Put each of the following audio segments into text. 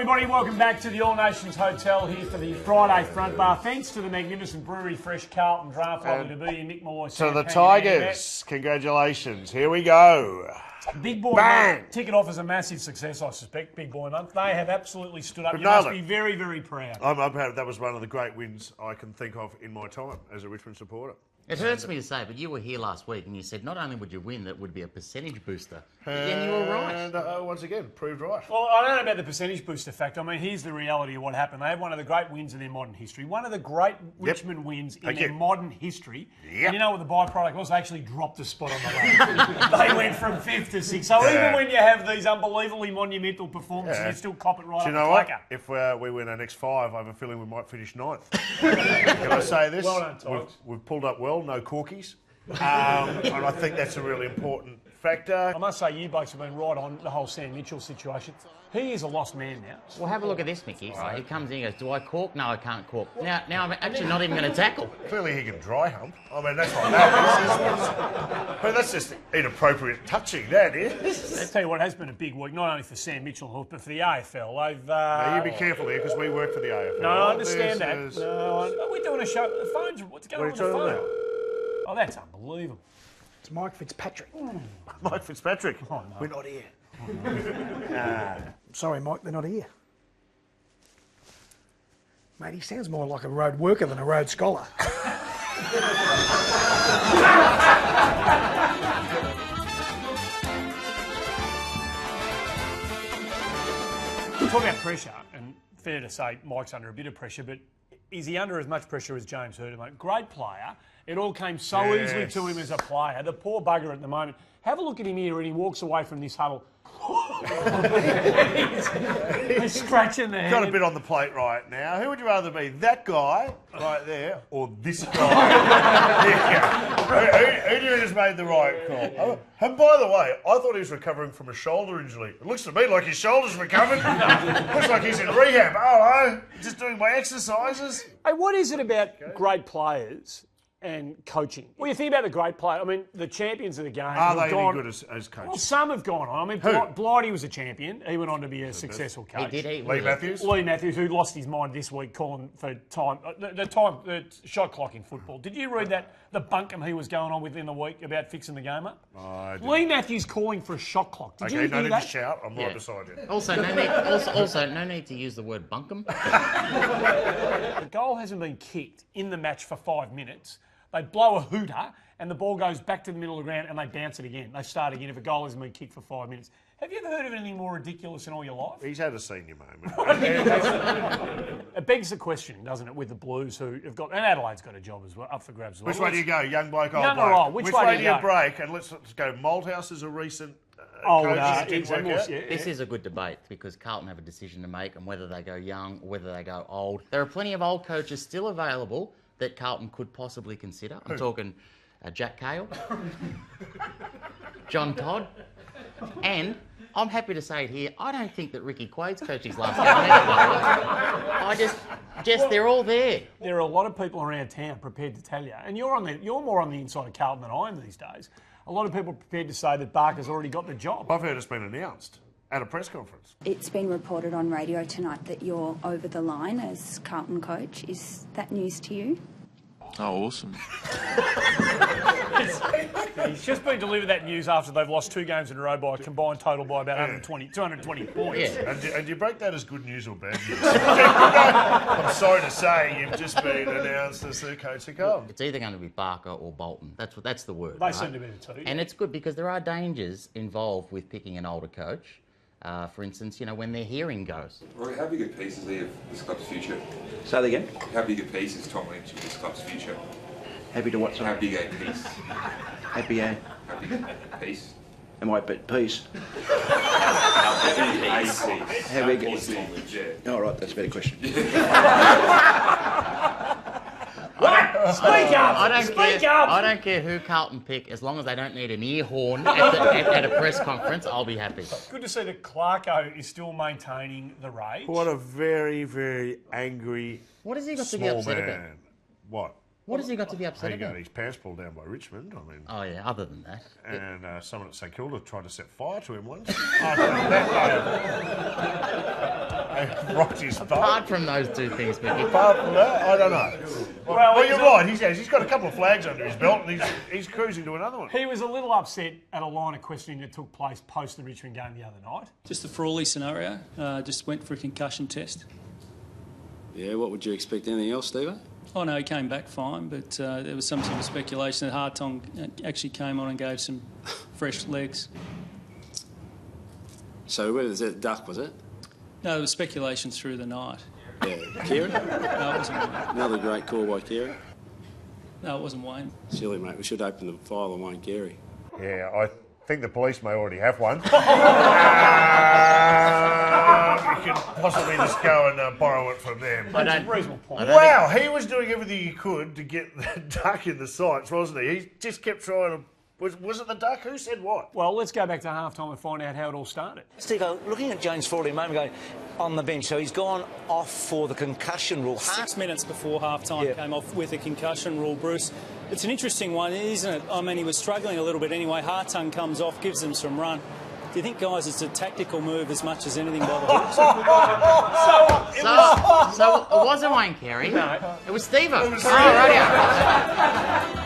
everybody, welcome back to the All Nations Hotel here for the Friday front bar. Thanks to the magnificent brewery, Fresh Carlton Draft. Lovely to be here, Nick Malloy. To the Tigers, congratulations. Here we go. Big Boy Bang! Month. Ticket off as a massive success, I suspect. Big Boy Month. They have absolutely stood up. We've You must nailed be it. very, very proud. I'm proud. That was one of the great wins I can think of in my time as a Richmond supporter. It hurts me to say, but you were here last week and you said not only would you win, that would be a percentage booster. And you were right. And once again, proved right. Well, I don't know about the percentage booster fact. I mean, here's the reality of what happened. They had one of the great wins in their modern history. One of the great Richmond wins in their modern history. Yep. And you know what the byproduct was? They actually dropped a spot on the ladder. They went from 5th to 6th. So even when you have these unbelievably monumental performances, you still cop it right up Do you the know what? clacker. If we win our next 5, I have a feeling we might finish 9th. Can I say this? Well done, Tigers. We've pulled up well, no corkies. And I think that's a really important factor. I must say, you blokes have been right on the whole Sam Mitchell situation. He is a lost man now. Well, have a look at this, Mickey. Right. He comes in and goes, do I cork? No, I can't cork. Now I'm actually not even going to tackle. Clearly he can dry hump. I mean, that's what that is. But that's just inappropriate touching, that is. I'll tell you what, it has been a big week, not only for Sam Mitchell, but for the AFL. They've... Now, you be careful here, because we work for the AFL. No, I understand that. No, we're doing a show. The phone's... What's going on with the phone? Oh, that's unbelievable. It's Mike Fitzpatrick. Mike Fitzpatrick. Oh, no. We're not here. Sorry, Mike, they're not here. Mate, he sounds more like a road worker than a road scholar. Talk about pressure, and fair to say Mike's under a bit of pressure, but is he under as much pressure as James Hird? Great player. It all came so easily to him as a player. The poor bugger at the moment. Have a look at him here and he walks away from this huddle. He's scratching the head. Got a bit on the plate right now. Who would you rather be, that guy right there or this guy? Who do you just made the right call? And by the way, I thought he was recovering from a shoulder injury. It looks to me like his shoulder's recovered. Looks like he's in rehab. Oh, just doing my exercises. Hey, what is it about great players and coaching? Well, you think about the great player. I mean, the champions of the game. Are they any good as coaches? Well, some have gone on. I mean, Blighty was a champion. He went on to be a successful coach. He did. Lee Matthews? Lee Matthews, who lost his mind this week calling for time, the shot clock in football. Did you read that, the bunkum he was going on within the week about fixing the game up? I didn't. Lee Matthews calling for a shot clock. Did you hear no need that? to shout. I'm right beside you. Also, no need to use the word bunkum. The goal hasn't been kicked in the match for 5 minutes. They blow a hooter and the ball goes back to the middle of the ground and they bounce it again. They start again if a goal hasn't been kicked for 5 minutes. Have you ever heard of anything more ridiculous in all your life? He's had a senior moment. It begs the question, doesn't it, with the Blues who have got... And Adelaide's got a job as well, up for grabs as well. Which way do you go, young bloke, old Young bloke? or old? Which way do you go? break? And let's go. Malthouse is a recent coach that didn't work out. This is a good debate because Carlton have a decision to make on whether they go young or whether they go old. There are plenty of old coaches still available that Carlton could possibly consider. I'm talking Jack Cale, John Todd, and I'm happy to say it here, I don't think that Ricky Quaid's coached his last game. I just they're all there. There are a lot of people around town prepared to tell you, and you're more on the inside of Carlton than I am these days. A lot of people are prepared to say that Barker's already got the job. I've heard it's been announced at a press conference. It's been reported on radio tonight that you're over the line as Carlton coach. Is that news to you? Oh, awesome. He's just been delivered that news after they've lost 2 games in a row by a combined total by about 220 points. Yeah. And you break that as good news or bad news? I'm sorry to say, you've just been announced as the coach of Carlton. It's either going to be Barker or Bolton. That's the word. They seem to be the two. And it's good because there are dangers involved with picking an older coach. For instance, when their hearing goes. Rory, how big a piece is he of this club's future? Say that again? How big a piece is Tom Lynch of this club's future? Happy to what, How sorry? big a piece? Happy, How big a piece? am I at peace? How big a piece? How big is Tom Lynch? Yeah. All right, that's a better question. Speak up! I don't care who Carlton pick, as long as they don't need an ear horn at a press conference, I'll be happy. Good to see that Clarko is still maintaining the rage. What a very, very angry What has he got to be small upset man. about? What? What has he got to be There upset you go, about? his pants pulled down by Richmond. I mean, Oh yeah, other than that. and someone at St Kilda tried to set fire to him once. They rocked his boat. Apart from those two things, Mickey. Apart from that, I don't know. Well, he's you're right. He's got a couple of flags under his belt, and he's cruising to another one. He was a little upset at a line of questioning that took place post the Richmond game the other night. Just a Frawley scenario. Just went for a concussion test. Yeah, what would you expect? Anything else, Steve? Oh no, he came back fine, but there was some sort of speculation that CARLTON actually came on and gave some fresh legs. So where was that duck, was it? No, there was speculation through the night. Yeah. Kieran? No, it wasn't Wayne. Another great call by Kieran. No, it wasn't Wayne. Silly, mate. We should open the file on Wayne Carey. Yeah, I think the police may already have one. You can possibly just go and borrow it from them. That's a reasonable point. Wow, he was doing everything he could to get the duck in the sights, wasn't he? He just kept trying to... Was it the duck? Who said what? Well, let's go back to halftime and find out how it all started. Steve, looking at James Frawley a moment ago on the bench, so he's gone off for the concussion rule. 6 minutes before half-time came off with a concussion rule, Bruce. It's an interesting one, isn't it? I mean, he was struggling a little bit anyway. CARLTON comes off, gives them some run. Do you think, guys, it's a tactical move as much as anything by the hooks? So it wasn't Wayne Carey. No. It was Steve-o. It was Oh, radio.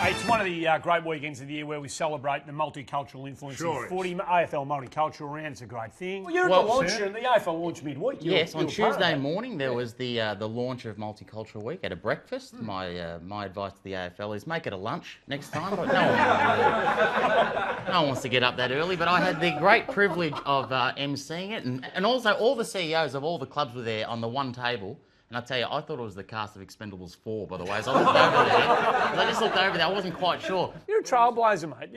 It's one of the great weekends of the year where we celebrate the multicultural influence Sure of footy. AFL Multicultural Round, it's a great thing. Well, you're Well, at the launch, and the AFL launch midweek. Yes, on you were part of Tuesday that. morning there was the launch of Multicultural Week at a breakfast. My advice to the AFL is make it a lunch next time. But no one wants to get up that early. But I had the great privilege of emceeing it, and also all the CEOs of all the clubs were there on the one table. And I tell you, I thought it was the cast of Expendables 4, by the way. So I looked over there. I just looked over there. I wasn't quite sure. You're a trailblazer, mate.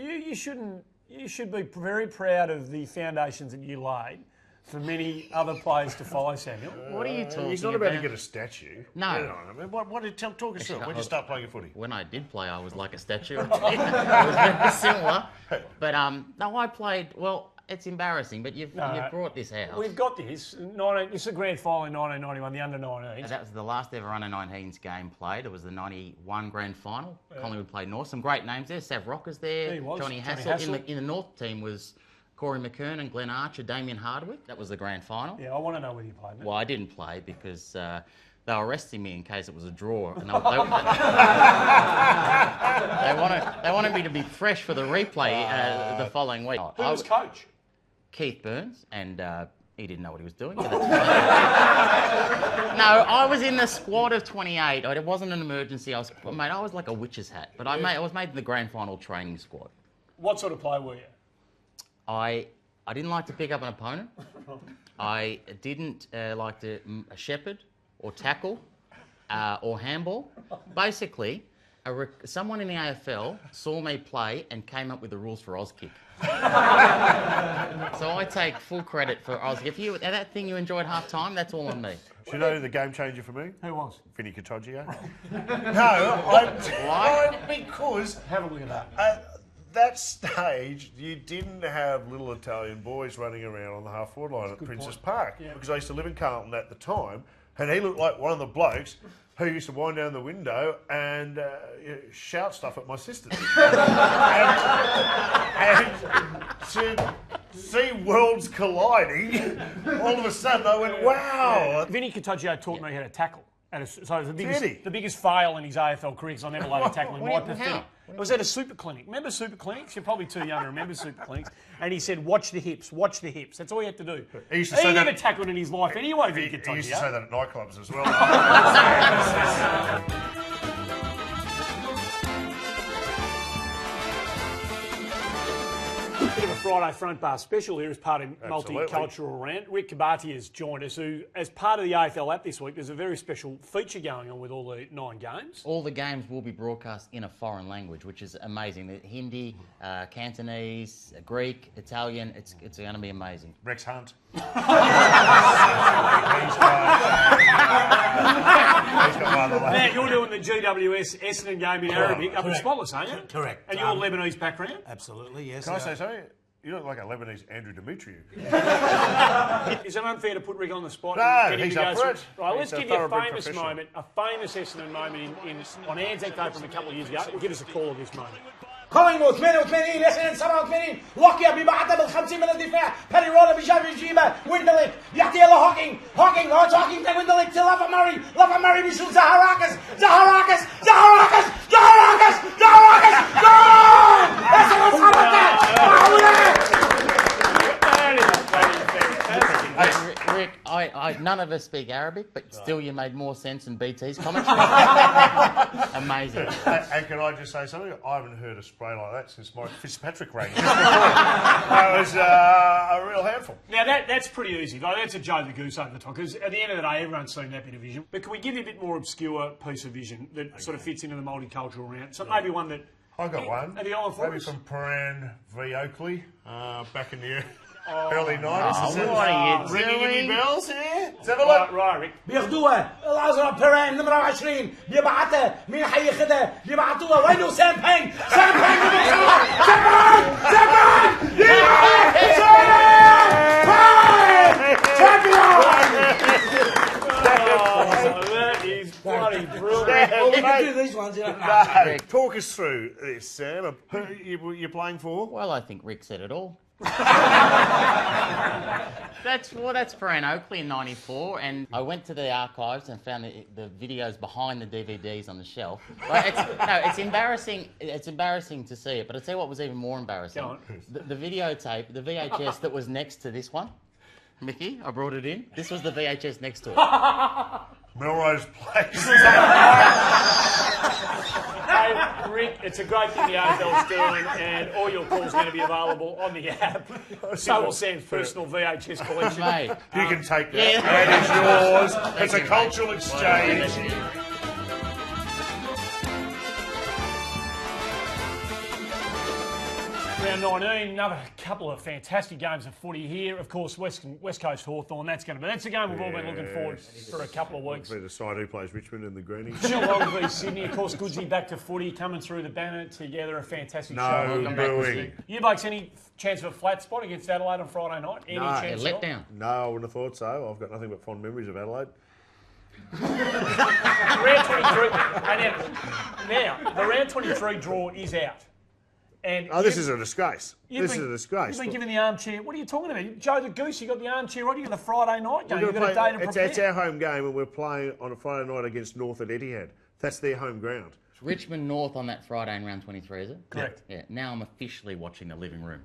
You should be very proud of the foundations that you laid for many other players to follow, Samuel. What are you talking about? He's not about to get a statue. No. You know, I mean, what did talk us through it? When did you start playing footy? When I did play, I was like a statue. It was very similar. But no, I played, well, it's embarrassing, but you've brought this out. We've got this. It's the grand final in 1991, the under-19s. That was the last ever under-19s game played. It was the 91 grand final. Collingwood played North. Some great names there. Sav Rocker's there. He was. Johnny Johnny Hassel. Hassel. In the North team was Corey McKernan, Glenn Archer, Damien Hardwick. That was the grand final. Yeah, I want to know whether you played. Well, I didn't play because they were arresting me in case it was a draw. And they wanted me to be fresh for the replay the following week. Who was coach? Keith Burns, and he didn't know what he was doing. But that's no, I was in the squad of 28. It wasn't an emergency. I was like a witch's hat. But I was made the grand final training squad. What sort of player were you? I didn't like to pick up an opponent. I didn't like to shepherd or tackle or handball. Basically, someone in the AFL saw me play and came up with the rules for Auskick. So I take full credit for Auskick. That thing you enjoyed half time, that's all on me. Do you know who the game changer for me? Who was? Vinny Cottogio. Why? Because Have a look at that. at that stage, you didn't have little Italian boys running around on the half-forward line at Princess Park. Yeah. Because I used to live in Carlton at the time, and he looked like one of the blokes who used to wind down the window and shout stuff at my sisters. and to see worlds colliding, all of a sudden I went, wow. Vinny Cottogio taught me how to tackle. So the Did he? biggest fail in his AFL career because I never let him tackle in my How? pathetic. It was at a super clinic. Remember super clinics? You're probably too young to remember super clinics. And he said, watch the hips, watch the hips. That's all you had to do. He used to say never that- tackled in his life anyway, Vinny He Cottogio. used to say that at nightclubs as well. Bit of a Friday front bar special here as part of Absolutely. Multicultural Rant. Rick Kabati has joined us, who, as part of the AFL app this week, there's a very special feature going on with all the 9 games. All the games will be broadcast in a foreign language, which is amazing. The Hindi, Cantonese, Greek, Italian. It's going to be amazing. Rex Hunt. He's got one of the Now, you're doing the GWS Essendon game in Arabic up in Spotless, aren't you? Correct. And you're Lebanese background? Absolutely, yes. Can I say something? You look like a Lebanese Andrew Dimitriou. Is it unfair to put Rick on the spot? No, and get him he's to go up for through- it. Right, He's let's a give you a thoroughbred famous professional. moment, a famous Essendon moment on Anzac Day from a couple of years ago. Give us a call of this moment. كولينغوود 88 اسن 87 لوكيا بيبعتها بال50 من الدفاع بيري رولا بيجاب يجيبها ويندليك بيعطيها لهوكينج هوكينج هوكينج تاع ويندليك تو لافا ماري بيشوف زهراكس زهراكس زهراكس زهراكس زهراكس جول اسن صارت Rick, none of us speak Arabic, but still you made more sense than BT's commentary. Amazing. And can I just say something? I haven't heard a spray like that since Mike Fitzpatrick rang. That was a real handful. Now, that's pretty easy. Like, that's a Joe the Goose over the top, because at the end of the day, everyone's seen that bit of vision. But can we give you a bit more obscure piece of vision that sort of fits into the multicultural round? So maybe one that... I got one. At the Island Maybe Forest? from Paran v Oakley, back in the early 90s. Oh, what are you ringing any doing? bells here? Let's have a look. Right, Rick. بياخذوها الازرق بيرين نمره 20 بيبعتها مين حياخذها بيبعتوها وينه سام بانج سام بانج بيبعتوها سام That is bloody brilliant. We can do these ones, you know. No, talk us through this, Sam. Who you're playing for? Well, I think Rick said it all. That's Paran Oakley in '94, and I went to the archives and found the videos behind the DVDs on the shelf. Like, it's embarrassing. It's embarrassing to see it, but I tell you what was even more embarrassing: Go on. the videotape, the VHS that was next to this one. Mickey, I brought it in. This was the VHS next to it. Melrose Place. Hey, Rick, it's a great thing the AFL's doing, and all your calls are going to be available on the app. So will Sam's personal VHS collection. Mate, You can take that. Yeah. That is yours. It's a cultural exchange. Round 19, another couple of fantastic games of footy here. Of course, West Coast Hawthorn. That's a game we've all been looking forward for a couple of weeks. Be the side who plays Richmond in the Granny. Geelong v Sydney, of course, Goodsy back to footy, coming through the banner together. A fantastic show. No Welcome back, booing. Goodsy. You blokes, any chance of a flat spot against Adelaide on Friday night? Any No. chance? let at all? down. No, I wouldn't have thought so. I've got nothing but fond memories of Adelaide. Round 23. Now, the round 23 draw is out. And Oh, this is a disgrace. you've This is a disgrace. You've been given the armchair. What are you talking about? Joe the Goose, you got the armchair right. You got the Friday night game. We're You've gonna got a day to play- prepare. it's our home game, and we're playing on a Friday night against North at Etihad. That's their home ground. Richmond North on that Friday in round 23, is it? Correct. Yeah. Now I'm officially watching the living room.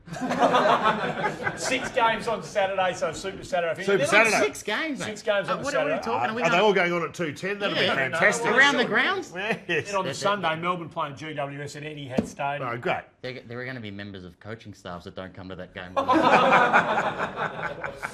6 games on Saturday, so Super Saturday. Super They're Saturday. on 6 games, mate. 6 games on What Saturday. are we talking? Are we Are they going all going on at 2:10? That'll be Yeah. fantastic. around the grounds? Yes. And on the Sunday, Melbourne playing GWS at Etihad Stadium. Oh, great. There are going to be members of coaching staffs that don't come to that game.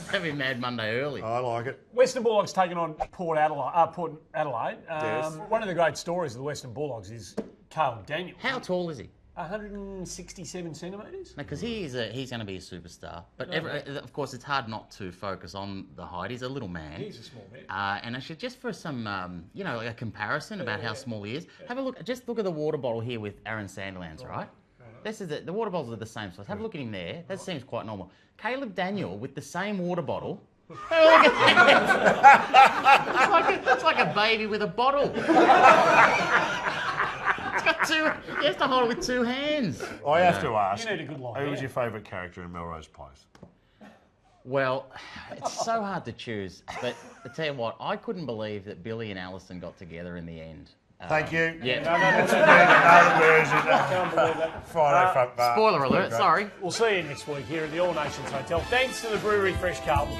That'd be Mad Monday early. I like it. Western Bulldogs taking on Port Adelaide. Yes. One of the great stories of the Western Bulldogs is Carlton Daniel. How tall is he? 167 centimetres. Because he's going to be a superstar. But of course, it's hard not to focus on the height. He's a little man. He's a small man. And actually, just for some, like a comparison about how small he is, have a look. Just look at the water bottle here with Aaron Sandilands, right? This is the water bottles are the same size. Have a look at him there. That seems quite normal. Caleb Daniel with the same water bottle. Look at that. It's like a baby with a bottle. It's got two. He has to hold it with 2 hands. I have to ask, You need a good line. who was your favourite character in Melrose Place? Well, it's so hard to choose. But I tell you what, I couldn't believe that Billy and Alison got together in the end. Thank you. Yeah. Another version. Can't believe that. Friday front bar. Spoiler alert. Sorry. We'll see you next week here at the All Nations Hotel. Thanks to the Brewery Fresh Carlton.